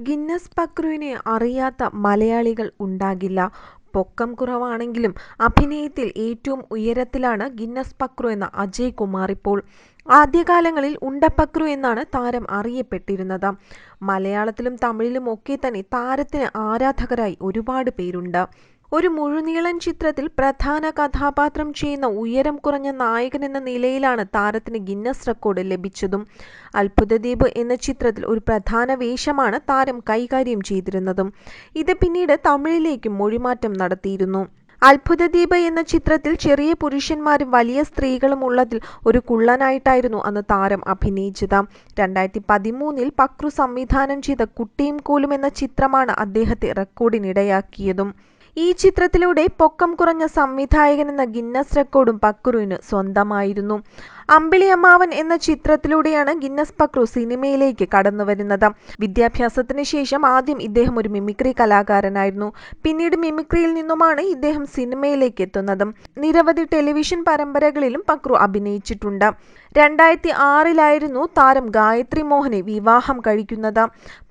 Guinness പക്രുവിനെ അറിയാത്ത മലയാളികൾ ഉണ്ടാകില്ല. പൊക്കം കുറവാണെങ്കിലും അഭിനയത്തിൽ ഏറ്റവും ഉയരത്തിലാണ് ഗിന്നസ് പക്രു എന്ന അജയ് കുമാർ ഇപ്പോൾ. ആദ്യകാലങ്ങളിൽ ഉണ്ടപ്പക്രു എന്നാണ് താരം അറിയപ്പെട്ടിരുന്നത്. മലയാളത്തിലും തമിഴിലും ഒക്കെ തന്നെ താരത്തിന് ആരാധകരായി ഒരുപാട് പേരുണ്ട്. ഒരു മുഴുനീളൻ ചിത്രത്തിൽ പ്രധാന കഥാപാത്രം ചെയ്യുന്ന ഉയരം കുറഞ്ഞ നായകൻ എന്ന നിലയിലാണ് താരത്തിന് ഗിന്നസ് റെക്കോർഡ് ലഭിച്ചതും. അത്ഭുതദ്വീപ് എന്ന ചിത്രത്തിൽ ഒരു പ്രധാന വേഷമാണ് താരം കൈകാര്യം ചെയ്തിരുന്നതും. ഇത് പിന്നീട് തമിഴിലേക്കും മൊഴിമാറ്റം നടത്തിയിരുന്നു. അത്ഭുതദ്വീപ് എന്ന ചിത്രത്തിൽ ചെറിയ പുരുഷന്മാരും വലിയ സ്ത്രീകളും ഉള്ളതിൽ ഒരു കുള്ളനായിട്ടായിരുന്നു അന്ന് താരം അഭിനയിച്ചത്. 2013 പക്രു സംവിധാനം ചെയ്ത കുട്ടിയും കോലും എന്ന ചിത്രമാണ് അദ്ദേഹത്തെ റെക്കോർഡിനിടയാക്കിയതും. ഈ ചിത്രത്തിലൂടെ പൊക്കം കുറഞ്ഞ സംവിധായകൻ എന്ന ഗിന്നസ് റെക്കോർഡും പക്രുവിന് സ്വന്തമായിരുന്നു. അമ്പിളി അമ്മാവൻ എന്ന ചിത്രത്തിലൂടെയാണ് ഗിന്നസ് പക്രു സിനിമയിലേക്ക് കടന്നുവരുന്നത്. വിദ്യാഭ്യാസത്തിന് ശേഷം ആദ്യം ഇദ്ദേഹം ഒരു മിമിക്രി കലാകാരനായിരുന്നു. പിന്നീട് മിമിക്രിയിൽ നിന്നുമാണ് ഇദ്ദേഹം സിനിമയിലേക്ക് എത്തുന്നത്. നിരവധി ടെലിവിഷൻ പരമ്പരകളിലും പക്രു അഭിനയിച്ചിട്ടുണ്ട്. 2006 താരം ഗായത്രി മോഹനെ വിവാഹം കഴിക്കുന്നത്.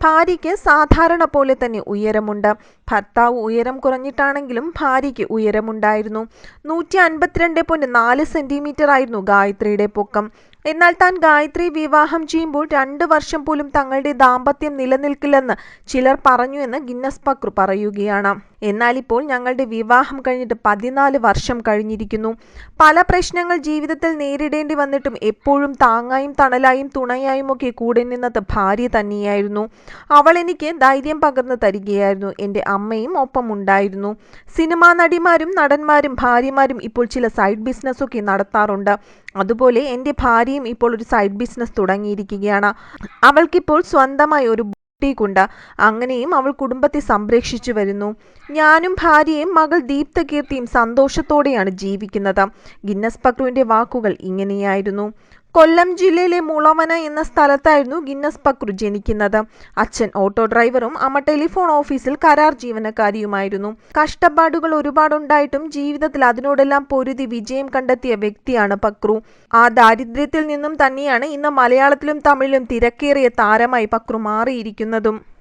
ഭാര്യയ്ക്ക് സാധാരണ പോലെ തന്നെ ഉയരമുണ്ട്. ഭർത്താവ് ഉയരം കുറഞ്ഞിട്ടാണെങ്കിലും ഭാര്യയ്ക്ക് ഉയരമുണ്ടായിരുന്നു. 152.4 സെന്റിമീറ്റർ ആയിരുന്നു ഗായത്രിയുടെ പൊക്കം. എന്നാൽ താൻ ഗായത്രി വിവാഹം ചെയ്യുമ്പോൾ 2 വർഷം പോലും തങ്ങളുടെ ദാമ്പത്യം നിലനിൽക്കില്ലെന്ന് ചിലർ പറഞ്ഞു എന്ന് ഗിന്നസ് പക്രു പറയുകയാണ്. എന്നാൽ ഇപ്പോൾ ഞങ്ങളുടെ വിവാഹം കഴിഞ്ഞിട്ട് 14 വർഷം കഴിഞ്ഞിരിക്കുന്നു. പല പ്രശ്നങ്ങൾ ജീവിതത്തിൽ നേരിടേണ്ടി വന്നിട്ടും എപ്പോഴും താങ്ങായും തണലായും തുണയായുമൊക്കെ കൂടെ നിന്നത് ഭാര്യ തന്നെയായിരുന്നു. അവൾ എനിക്ക് ധൈര്യം പകർന്നു തരികയായിരുന്നു. എൻ്റെ അമ്മയും ഒപ്പം ഉണ്ടായിരുന്നു. സിനിമാ നടിമാരും നടന്മാരും ഭാര്യമാരും ഇപ്പോൾ ചില സൈഡ് ബിസിനസ്സൊക്കെ നടത്താറുണ്ട്. അതുപോലെ എൻ്റെ ഭാര്യയും ഇപ്പോൾ ഒരു സൈഡ് ബിസിനസ് തുടങ്ങിയിരിക്കുകയാണ്. അവൾക്കിപ്പോൾ സ്വന്തമായി ഒരു ബുട്ടീക്കുണ്ട്. അങ്ങനെയും അവൾ കുടുംബത്തെ സംരക്ഷിച്ചു വരുന്നു. ഞാനും ഭാര്യയും മകൾ ദീപ്ത കീർത്തിയും സന്തോഷത്തോടെയാണ് ജീവിക്കുന്നത്. ഗിന്നസ് പക്രുവിൻ്റെ വാക്കുകൾ ഇങ്ങനെയായിരുന്നു. കൊല്ലം ജില്ലയിലെ മുളവന എന്ന സ്ഥലത്തായിരുന്നു ഗിന്നസ് പക്രു ജനിക്കുന്നത്. അച്ഛൻ ഓട്ടോ ഡ്രൈവറും അമ്മ ടെലിഫോൺ ഓഫീസിൽ കരാർ ജീവനക്കാരിയുമായിരുന്നു. കഷ്ടപ്പാടുകൾ ഒരുപാടുണ്ടായിട്ടും ജീവിതത്തിൽ അതിനോടെല്ലാം പൊരുതി വിജയം കണ്ടെത്തിയ വ്യക്തിയാണ് പക്രു. ആ ദാരിദ്ര്യത്തിൽ നിന്നും തന്നെയാണ് ഇന്ന് മലയാളത്തിലും തമിഴിലും തിരക്കേറിയ താരമായി പക്രു മാറിയിരിക്കുന്നതും.